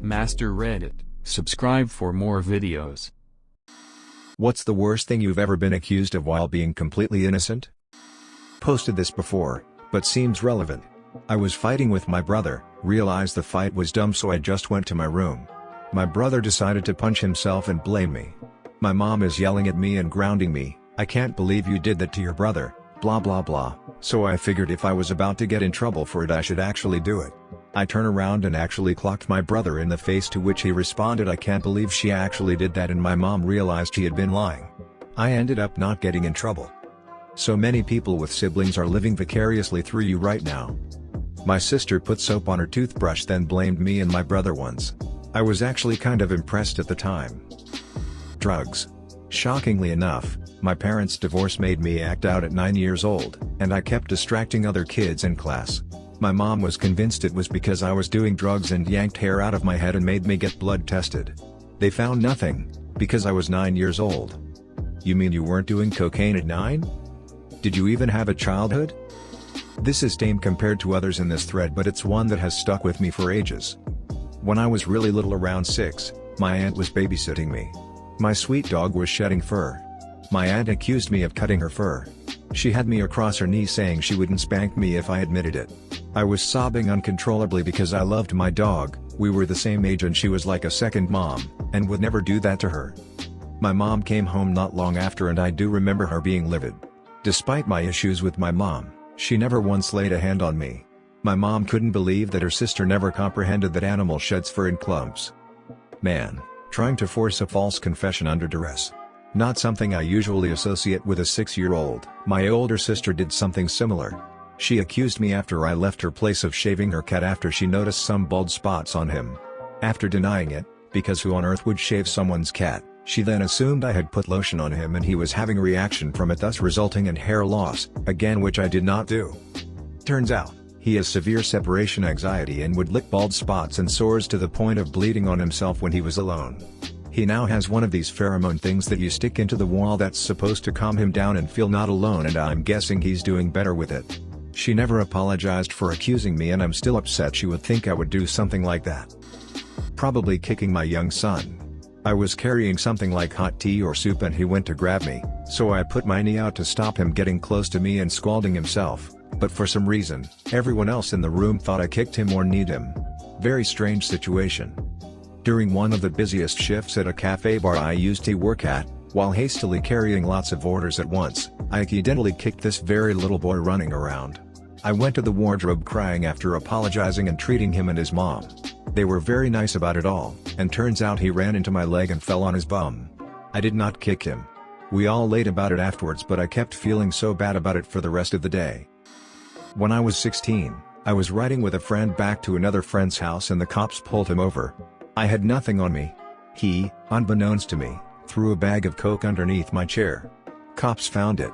Master Reddit, subscribe for more videos. What's the worst thing you've ever been accused of while being completely innocent? Posted this before, but seems relevant. I was fighting with my brother, realized the fight was dumb, so I just went to my room. My brother decided to punch himself and blame me. My mom is yelling at me and grounding me, "I can't believe you did that to your brother, blah blah blah." So I figured if I was about to get in trouble for it, I should actually do it. I turn around and actually clocked my brother in the face, to which he responded, "I can't believe she actually did that," and my mom realized she had been lying. I ended up not getting in trouble. So many people with siblings are living vicariously through you right now. My sister put soap on her toothbrush, then blamed me and my brother once. I was actually kind of impressed at the time. Drugs. Shockingly enough, my parents' divorce made me act out at 9 years old, and I kept distracting other kids in class. My mom was convinced it was because I was doing drugs and yanked hair out of my head and made me get blood tested. They found nothing, because I was 9 years old. You mean you weren't doing cocaine at 9? Did you even have a childhood? This is tame compared to others in this thread, but it's one that has stuck with me for ages. When I was really little, around 6, my aunt was babysitting me. My sweet dog was shedding fur. My aunt accused me of cutting her fur. She had me across her knee, saying she wouldn't spank me if I admitted it. I was sobbing uncontrollably because I loved my dog. We were the same age and she was like a second mom, and would never do that to her. My mom came home not long after, and I do remember her being livid. Despite my issues with my mom, she never once laid a hand on me. My mom couldn't believe that her sister never comprehended that animals shed fur in clumps. Man, trying to force a false confession under duress. Not something I usually associate with a 6-year-old. My older sister did something similar. She accused me after I left her place of shaving her cat after she noticed some bald spots on him. After denying it, because who on earth would shave someone's cat, she then assumed I had put lotion on him and he was having a reaction from it, thus resulting in hair loss, again which I did not do. Turns out, he has severe separation anxiety and would lick bald spots and sores to the point of bleeding on himself when he was alone. He now has one of these pheromone things that you stick into the wall that's supposed to calm him down and feel not alone, and I'm guessing he's doing better with it. She never apologized for accusing me, and I'm still upset she would think I would do something like that. Probably kicking my young son. I was carrying something like hot tea or soup and he went to grab me, so I put my knee out to stop him getting close to me and scalding himself, but for some reason, everyone else in the room thought I kicked him or kneed him. Very strange situation. During one of the busiest shifts at a cafe bar I used to work at, while hastily carrying lots of orders at once, I accidentally kicked this very little boy running around. I went to the wardrobe crying after apologizing and treating him and his mom. They were very nice about it all, and turns out he ran into my leg and fell on his bum. I did not kick him. We all laid about it afterwards, but I kept feeling so bad about it for the rest of the day. When I was 16, I was riding with a friend back to another friend's house and the cops pulled him over. I had nothing on me. He, unbeknownst to me, threw a bag of coke underneath my chair. Cops found it.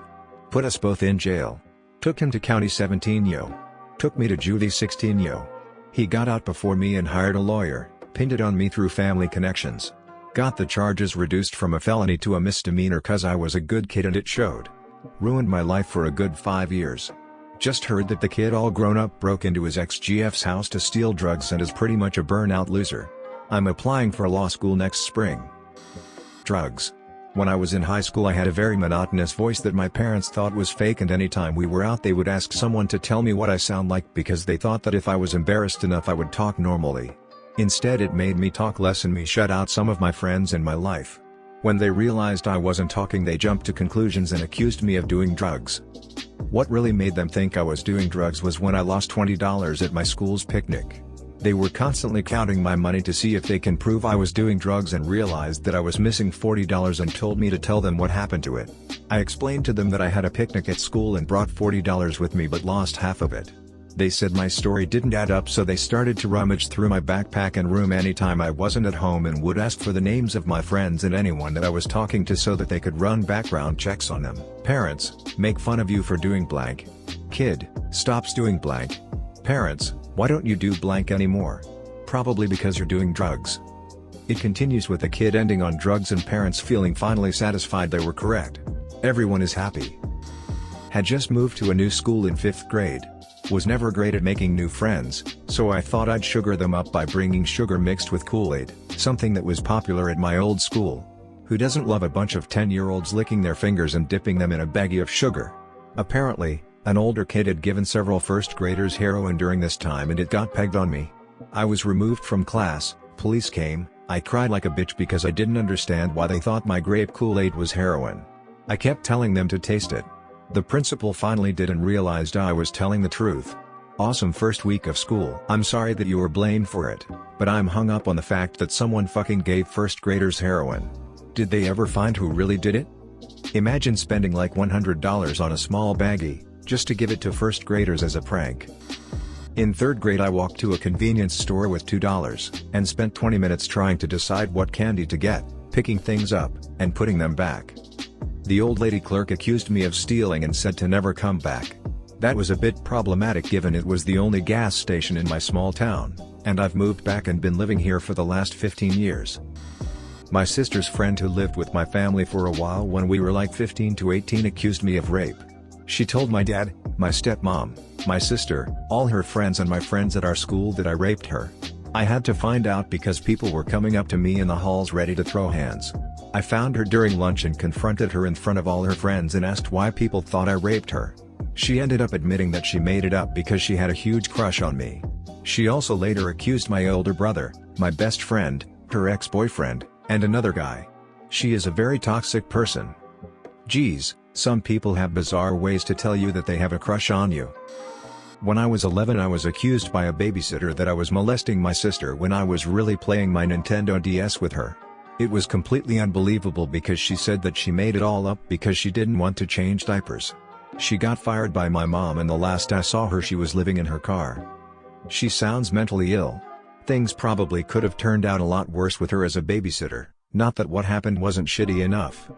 Put us both in jail. Took him to County 17 yo. Took me to Juvie 16 yo. He got out before me and hired a lawyer, pinned it on me through family connections. Got the charges reduced from a felony to a misdemeanor cause I was a good kid and it showed. Ruined my life for a good 5 years. Just heard that the kid all grown up broke into his ex-GF's house to steal drugs and is pretty much a burnout loser. I'm applying for law school next spring. Drugs. When I was in high school I had a very monotonous voice that my parents thought was fake, and anytime we were out they would ask someone to tell me what I sound like because they thought that if I was embarrassed enough I would talk normally. Instead it made me talk less and me shut out some of my friends in my life. When they realized I wasn't talking they jumped to conclusions and accused me of doing drugs. What really made them think I was doing drugs was when I lost $20 at my school's picnic. They were constantly counting my money to see if they can prove I was doing drugs and realized that I was missing $40 and told me to tell them what happened to it. I explained to them that I had a picnic at school and brought $40 with me but lost half of it. They said my story didn't add up, so they started to rummage through my backpack and room anytime I wasn't at home and would ask for the names of my friends and anyone that I was talking to so that they could run background checks on them. Parents, make fun of you for doing blank. Kid, stops doing blank. Parents, why don't you do blank anymore? Probably because you're doing drugs. It continues with the kid ending on drugs and parents feeling finally satisfied they were correct. Everyone is happy. Had just moved to a new school in 5th grade. Was never great at making new friends, so I thought I'd sugar them up by bringing sugar mixed with Kool-Aid, something that was popular at my old school. Who doesn't love a bunch of 10-year-olds licking their fingers and dipping them in a baggie of sugar? Apparently, an older kid had given several first graders heroin during this time and it got pegged on me. I was removed from class, police came, I cried like a bitch because I didn't understand why they thought my grape Kool-Aid was heroin. I kept telling them to taste it. The principal finally did and realized I was telling the truth. Awesome first week of school. I'm sorry that you were blamed for it, but I'm hung up on the fact that someone fucking gave first graders heroin. Did they ever find who really did it? Imagine spending like $100 on a small baggie, just to give it to first graders as a prank. In 3rd grade I walked to a convenience store with $2, and spent 20 minutes trying to decide what candy to get, picking things up, and putting them back. The old lady clerk accused me of stealing and said to never come back. That was a bit problematic given it was the only gas station in my small town, and I've moved back and been living here for the last 15 years. My sister's friend who lived with my family for a while when we were like 15 to 18 accused me of rape. She told my dad, my stepmom, my sister, all her friends and my friends at our school that I raped her. I had to find out because people were coming up to me in the halls ready to throw hands. I found her during lunch and confronted her in front of all her friends and asked why people thought I raped her. She ended up admitting that she made it up because she had a huge crush on me. She also later accused my older brother, my best friend, her ex-boyfriend, and another guy. She is a very toxic person. Geez, some people have bizarre ways to tell you that they have a crush on you. When I was 11 I was accused by a babysitter that I was molesting my sister when I was really playing my Nintendo DS with her. It was completely unbelievable because she said that she made it all up because she didn't want to change diapers. She got fired by my mom and the last I saw her she was living in her car. She sounds mentally ill. Things probably could have turned out a lot worse with her as a babysitter, not that what happened wasn't shitty enough.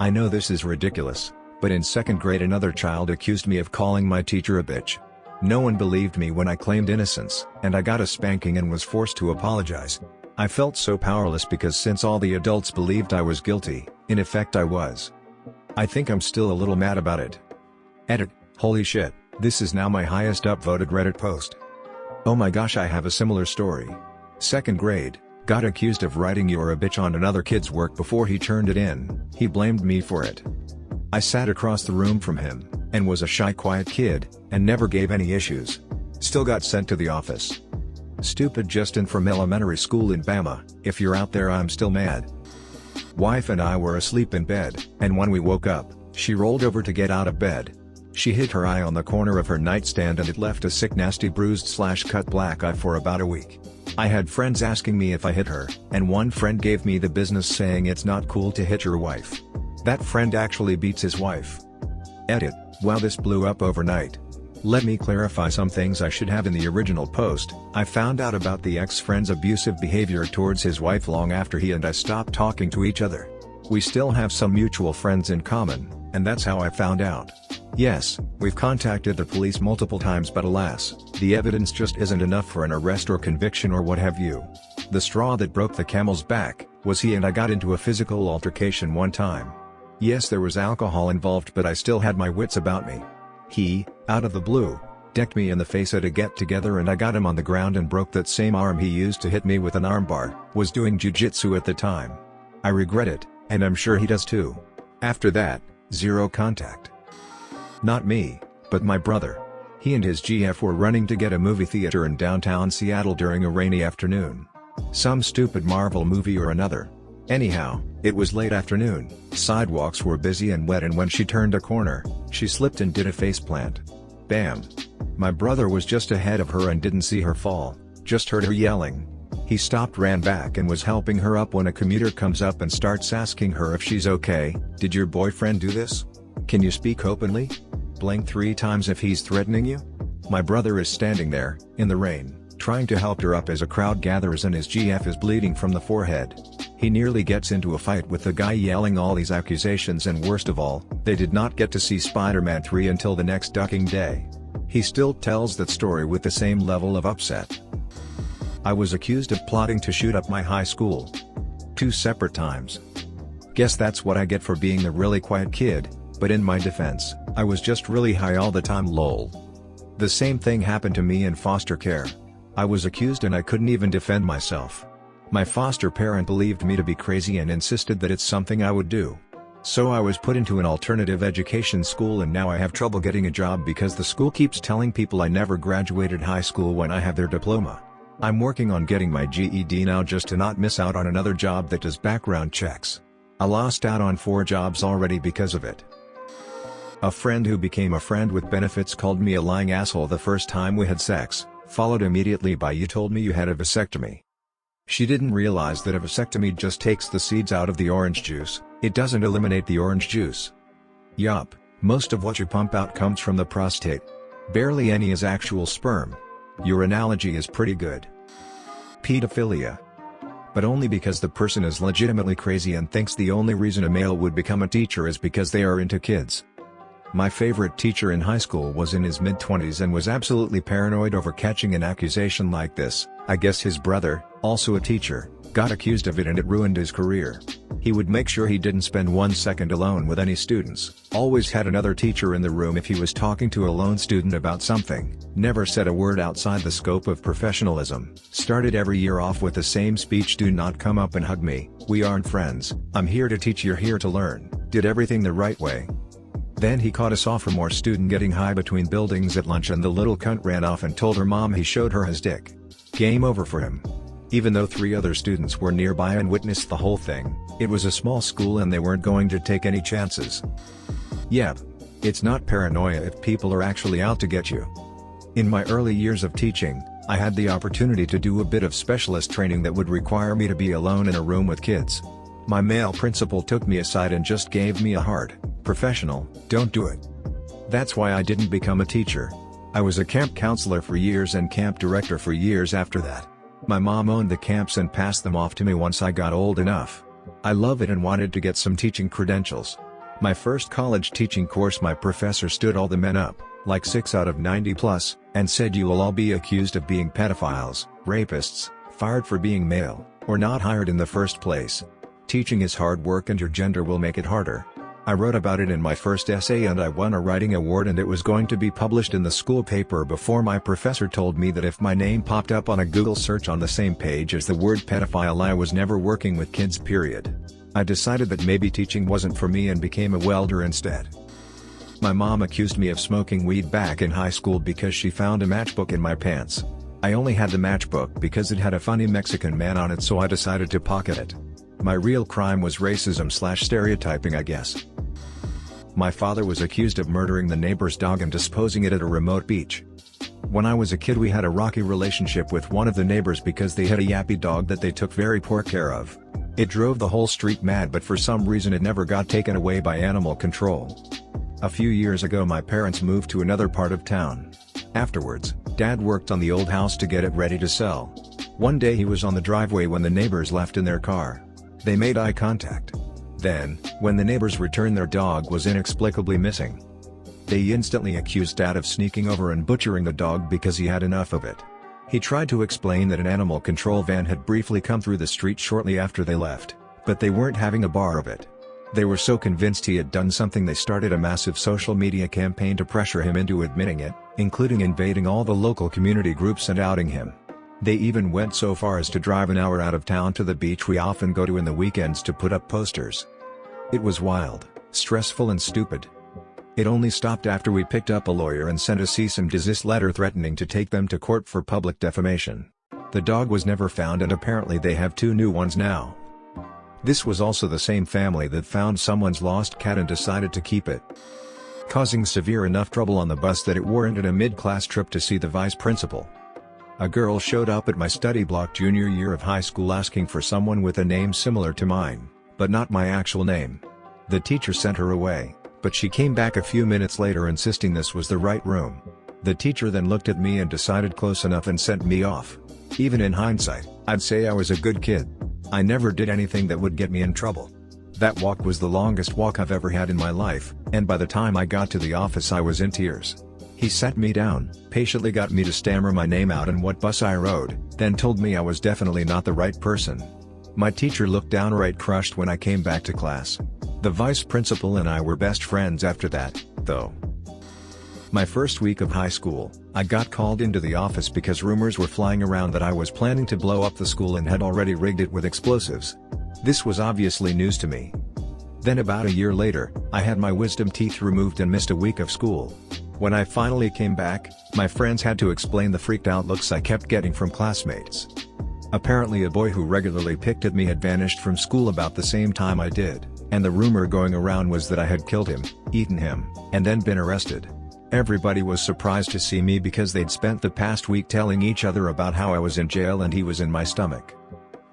I know this is ridiculous, but in 2nd grade another child accused me of calling my teacher a bitch. No one believed me when I claimed innocence, and I got a spanking and was forced to apologize. I felt so powerless because since all the adults believed I was guilty, in effect I was. I think I'm still a little mad about it. Edit, holy shit, this is now my highest upvoted Reddit post. Oh my gosh, I have a similar story. 2nd grade, got accused of writing "you're a bitch" on another kid's work before he turned it in, he blamed me for it. I sat across the room from him, and was a shy quiet kid, and never gave any issues. Still got sent to the office. Stupid Justin from elementary school in Bama, if you're out there I'm still mad. Wife and I were asleep in bed, and when we woke up, she rolled over to get out of bed. She hit her eye on the corner of her nightstand and it left a sick nasty bruised/cut black eye for about a week. I had friends asking me if I hit her, and one friend gave me the business saying it's not cool to hit your wife. That friend actually beats his wife. Edit, wow, this blew up overnight. Let me clarify some things I should have in the original post. I found out about the ex-friend's abusive behavior towards his wife long after he and I stopped talking to each other. We still have some mutual friends in common, and that's how I found out. Yes, we've contacted the police multiple times but alas, the evidence just isn't enough for an arrest or conviction or what have you. The straw that broke the camel's back was he and I got into a physical altercation one time. Yes, there was alcohol involved but I still had my wits about me. He, out of the blue, decked me in the face at a get-together and I got him on the ground and broke that same arm he used to hit me with an armbar. Was doing jiu-jitsu at the time. I regret it, and I'm sure he does too. After that, zero contact. Not me, but my brother. He and his GF were running to get a movie theater in downtown Seattle during a rainy afternoon. Some stupid Marvel movie or another. Anyhow, it was late afternoon, sidewalks were busy and wet, and when she turned a corner, she slipped and did a faceplant. Bam! My brother was just ahead of her and didn't see her fall, just heard her yelling. He stopped, ran back and was helping her up when a commuter comes up and starts asking her if she's okay. Did your boyfriend do this? Can you speak openly? Blink 3 times if he's threatening you? My brother is standing there, in the rain, trying to help her up as a crowd gathers and his GF is bleeding from the forehead. He nearly gets into a fight with the guy yelling all these accusations, and worst of all, they did not get to see Spider-Man 3 until the next ducking day. He still tells that story with the same level of upset. I was accused of plotting to shoot up my high school. 2 separate times. Guess that's what I get for being the really quiet kid, but in my defense, I was just really high all the time, lol. The same thing happened to me in foster care. I was accused and I couldn't even defend myself. My foster parent believed me to be crazy and insisted that it's something I would do. So I was put into an alternative education school and now I have trouble getting a job because the school keeps telling people I never graduated high school when I have their diploma. I'm working on getting my GED now just to not miss out on another job that does background checks. I lost out on 4 jobs already because of it. A friend who became a friend with benefits called me a lying asshole the first time we had sex, followed immediately by "You told me you had a vasectomy." She didn't realize that a vasectomy just takes the seeds out of the orange juice, it doesn't eliminate the orange juice. Yup, most of what you pump out comes from the prostate. Barely any is actual sperm. Your analogy is pretty good. Pedophilia. But only because the person is legitimately crazy and thinks the only reason a male would become a teacher is because they are into kids. My favorite teacher in high school was in his mid-20s and was absolutely paranoid over catching an accusation like this. I guess his brother, also a teacher, got accused of it and it ruined his career. He would make sure he didn't spend 1 second alone with any students, always had another teacher in the room if he was talking to a lone student about something, never said a word outside the scope of professionalism, started every year off with the same speech: "Do not come up and hug me, we aren't friends, I'm here to teach, you're here to learn," did everything the right way. Then he caught a sophomore student getting high between buildings at lunch and the little cunt ran off and told her mom he showed her his dick. Game over for him. Even though 3 other students were nearby and witnessed the whole thing, it was a small school and they weren't going to take any chances. Yep. It's not paranoia if people are actually out to get you. In my early years of teaching, I had the opportunity to do a bit of specialist training that would require me to be alone in a room with kids. My male principal took me aside and just gave me a hard, professional, "Don't do it." That's why I didn't become a teacher. I was a camp counselor for years and camp director for years after that. My mom owned the camps and passed them off to me once I got old enough. I love it and wanted to get some teaching credentials. My first college teaching course, my professor stood all the men up, like 6 out of 90 plus, and said, "You will all be accused of being pedophiles, rapists, fired for being male, or not hired in the first place. Teaching is hard work and your gender will make it harder." I wrote about it in my first essay and I won a writing award and it was going to be published in the school paper before my professor told me that if my name popped up on a Google search on the same page as the word pedophile, I was never working with kids, period. I decided that maybe teaching wasn't for me and became a welder instead. My mom accused me of smoking weed back in high school because she found a matchbook in my pants. I only had the matchbook because it had a funny Mexican man on it, so I decided to pocket it. My real crime was racism/stereotyping, I guess. My father was accused of murdering the neighbor's dog and disposing it at a remote beach. When I was a kid, we had a rocky relationship with one of the neighbors because they had a yappy dog that they took very poor care of. It drove the whole street mad, but for some reason it never got taken away by animal control. A few years ago my parents moved to another part of town. Afterwards, Dad worked on the old house to get it ready to sell. One day he was on the driveway when the neighbors left in their car. They made eye contact. Then, when the neighbors returned, their dog was inexplicably missing. They instantly accused Dad of sneaking over and butchering the dog because he had enough of it. He tried to explain that an animal control van had briefly come through the street shortly after they left, but they weren't having a bar of it. They were so convinced he had done something they started a massive social media campaign to pressure him into admitting it, including invading all the local community groups and outing him. They even went so far as to drive an hour out of town to the beach we often go to in the weekends to put up posters. It was wild, stressful and stupid. It only stopped after we picked up a lawyer and sent a cease and desist letter threatening to take them to court for public defamation. The dog was never found and apparently they have 2 new ones now. This was also the same family that found someone's lost cat and decided to keep it, causing severe enough trouble on the bus that it warranted a mid-class trip to see the vice principal. A girl showed up at my study block junior year of high school asking for someone with a name similar to mine, but not my actual name. The teacher sent her away, but she came back a few minutes later insisting this was the right room. The teacher then looked at me and decided close enough and sent me off. Even in hindsight, I'd say I was a good kid. I never did anything that would get me in trouble. That walk was the longest walk I've ever had in my life, and by the time I got to the office I was in tears. He sat me down, patiently got me to stammer my name out and what bus I rode, then told me I was definitely not the right person. My teacher looked downright crushed when I came back to class. The vice principal and I were best friends after that, though. My first week of high school, I got called into the office because rumors were flying around that I was planning to blow up the school and had already rigged it with explosives. This was obviously news to me. Then about a year later, I had my wisdom teeth removed and missed a week of school. When I finally came back, my friends had to explain the freaked out looks I kept getting from classmates. Apparently a boy who regularly picked at me had vanished from school about the same time I did, and the rumor going around was that I had killed him, eaten him, and then been arrested. Everybody was surprised to see me because they'd spent the past week telling each other about how I was in jail and he was in my stomach.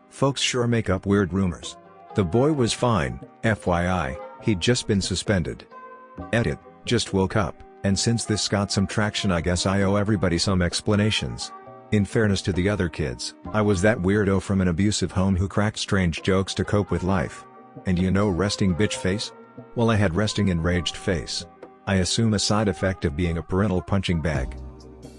Folks sure make up weird rumors. The boy was fine, FYI, he'd just been suspended. Edit, just woke up, and since this got some traction I guess I owe everybody some explanations. In fairness to the other kids, I was that weirdo from an abusive home who cracked strange jokes to cope with life. And you know resting bitch face? Well, I had resting enraged face. I assume a side effect of being a parental punching bag.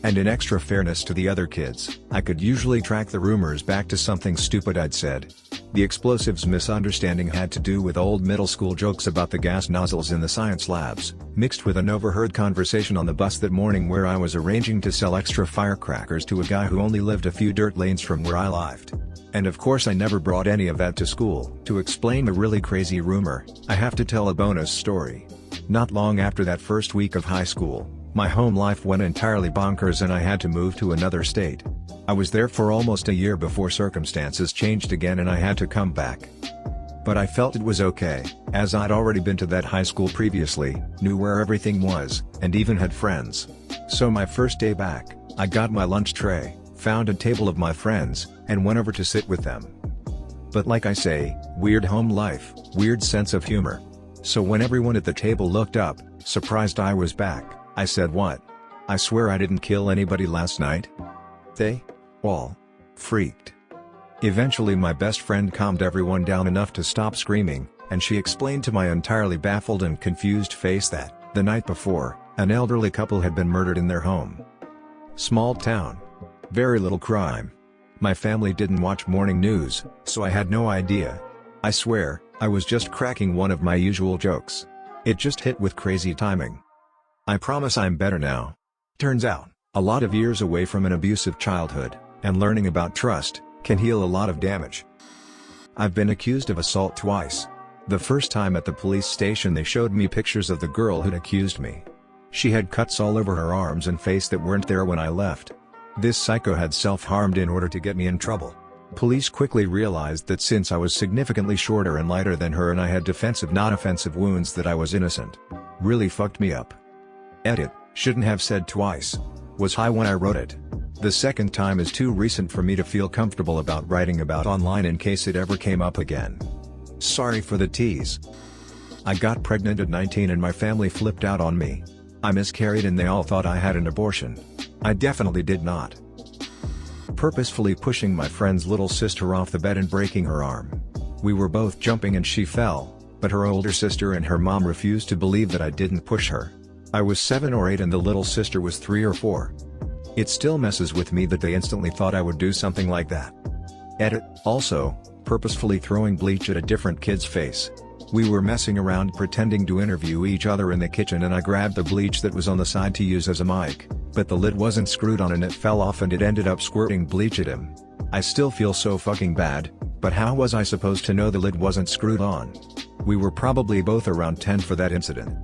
And in extra fairness to the other kids, I could usually track the rumors back to something stupid I'd said. The explosives misunderstanding had to do with old middle school jokes about the gas nozzles in the science labs, mixed with an overheard conversation on the bus that morning where I was arranging to sell extra firecrackers to a guy who only lived a few dirt lanes from where I lived. And of course I never brought any of that to school. To explain the really crazy rumor, I have to tell a bonus story. Not long after that first week of high school, my home life went entirely bonkers and I had to move to another state. I was there for almost a year before circumstances changed again and I had to come back. But I felt it was okay, as I'd already been to that high school previously, knew where everything was, and even had friends. So my first day back, I got my lunch tray, found a table of my friends, and went over to sit with them. But like I say, weird home life, weird sense of humor. So when everyone at the table looked up, surprised I was back, I said, "What? I swear I didn't kill anybody last night?" They all freaked. Eventually my best friend calmed everyone down enough to stop screaming, and she explained to my entirely baffled and confused face that, the night before, an elderly couple had been murdered in their home. Small town. Very little crime. My family didn't watch morning news, so I had no idea. I swear, I was just cracking one of my usual jokes. It just hit with crazy timing. I promise I'm better now. Turns out, a lot of years away from an abusive childhood, and learning about trust, can heal a lot of damage. I've been accused of assault twice. The first time at the police station they showed me pictures of the girl who'd accused me. She had cuts all over her arms and face that weren't there when I left. This psycho had self-harmed in order to get me in trouble. Police quickly realized that since I was significantly shorter and lighter than her and I had defensive not offensive wounds that I was innocent. Really fucked me up. Edit, shouldn't have said twice. Was high when I wrote it. The second time is too recent for me to feel comfortable about writing about online in case it ever came up again. Sorry for the tease. I got pregnant at 19 and my family flipped out on me. I miscarried and they all thought I had an abortion. I definitely did not. Purposefully pushing my friend's little sister off the bed and breaking her arm. We were both jumping and she fell, but her older sister and her mom refused to believe that I didn't push her. I was 7 or 8 and the little sister was 3 or 4. It still messes with me that they instantly thought I would do something like that. Edit, also, purposefully throwing bleach at a different kid's face. We were messing around pretending to interview each other in the kitchen and I grabbed the bleach that was on the side to use as a mic, but the lid wasn't screwed on and it fell off and it ended up squirting bleach at him. I still feel so fucking bad, but how was I supposed to know the lid wasn't screwed on? We were probably both around 10 for that incident.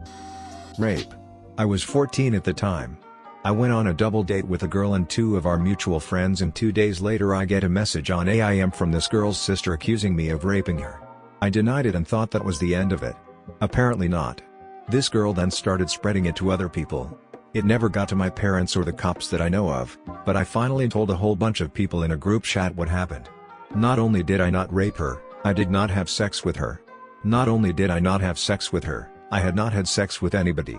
Rape. I was 14 at the time. I went on a double date with a girl and 2 of our mutual friends and 2 days later I get a message on AIM from this girl's sister accusing me of raping her. I denied it and thought that was the end of it. Apparently not. This girl then started spreading it to other people. It never got to my parents or the cops that I know of, but I finally told a whole bunch of people in a group chat what happened. Not only did I not rape her, I did not have sex with her. Not only did I not have sex with her, I had not had sex with anybody.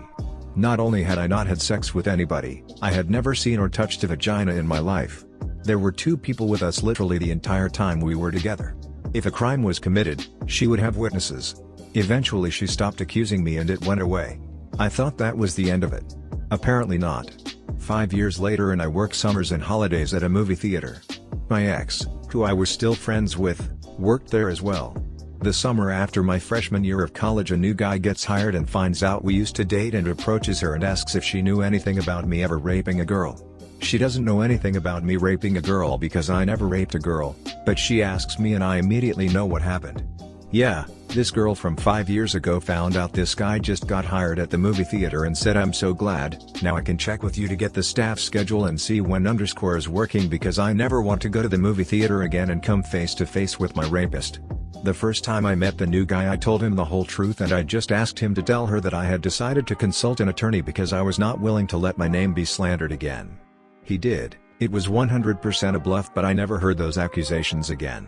Not only had I not had sex with anybody, I had never seen or touched a vagina in my life. There were 2 people with us literally the entire time we were together. If a crime was committed, she would have witnesses. Eventually she stopped accusing me and it went away. I thought that was the end of it. Apparently not. 5 years later and I work summers and holidays at a movie theater. My ex, who I was still friends with, worked there as well. The summer after my freshman year of college, a new guy gets hired and finds out we used to date and approaches her and asks if she knew anything about me ever raping a girl. She doesn't know anything about me raping a girl because I never raped a girl, but she asks me and I immediately know what happened. Yeah, this girl from 5 years ago found out this guy just got hired at the movie theater and said, "I'm so glad, now I can check with you to get the staff schedule and see when _ is working because I never want to go to the movie theater again and come face to face with my rapist." The first time I met the new guy, I told him the whole truth and I just asked him to tell her that I had decided to consult an attorney because I was not willing to let my name be slandered again. He did. It was 100% a bluff, but I never heard those accusations again.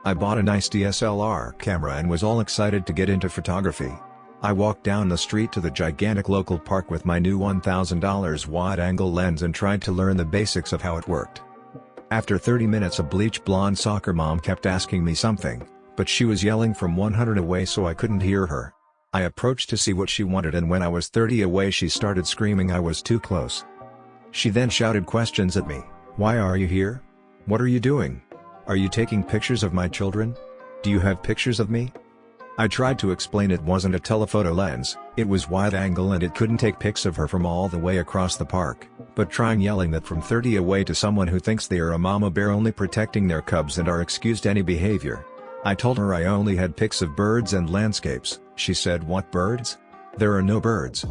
I bought a nice DSLR camera and was all excited to get into photography. I walked down the street to the gigantic local park with my new $1,000 wide-angle lens and tried to learn the basics of how it worked. After 30 minutes, a bleach blonde soccer mom kept asking me something, but she was yelling from 100 away so I couldn't hear her. I approached to see what she wanted and when I was 30 away she started screaming I was too close. She then shouted questions at me. "Why are you here? What are you doing? Are you taking pictures of my children? Do you have pictures of me?" I tried to explain it wasn't a telephoto lens, it was wide angle and it couldn't take pics of her from all the way across the park, but trying yelling that from 30 away to someone who thinks they are a mama bear only protecting their cubs and are excused any behavior. I told her I only had pics of birds and landscapes. She said, "What birds? There are no birds."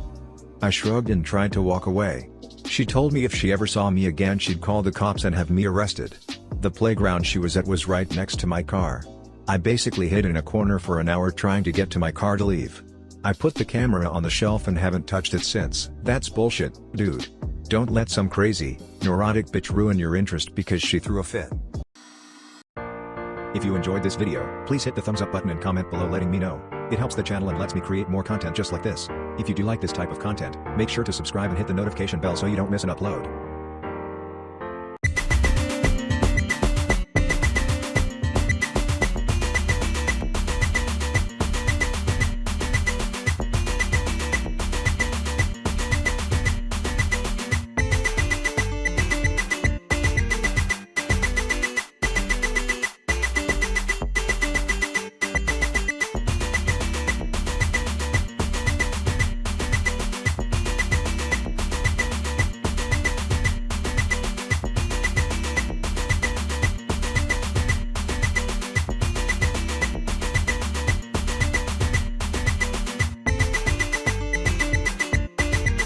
I shrugged and tried to walk away. She told me if she ever saw me again she'd call the cops and have me arrested. The playground she was at was right next to my car. I basically hid in a corner for an hour trying to get to my car to leave. I put the camera on the shelf and haven't touched it since. That's bullshit, dude. Don't let some crazy, neurotic bitch ruin your interest because she threw a fit. If you enjoyed this video, please hit the thumbs up button and comment below letting me know. It helps the channel and lets me create more content just like this. If you do like this type of content, make sure to subscribe and hit the notification bell so you don't miss an upload.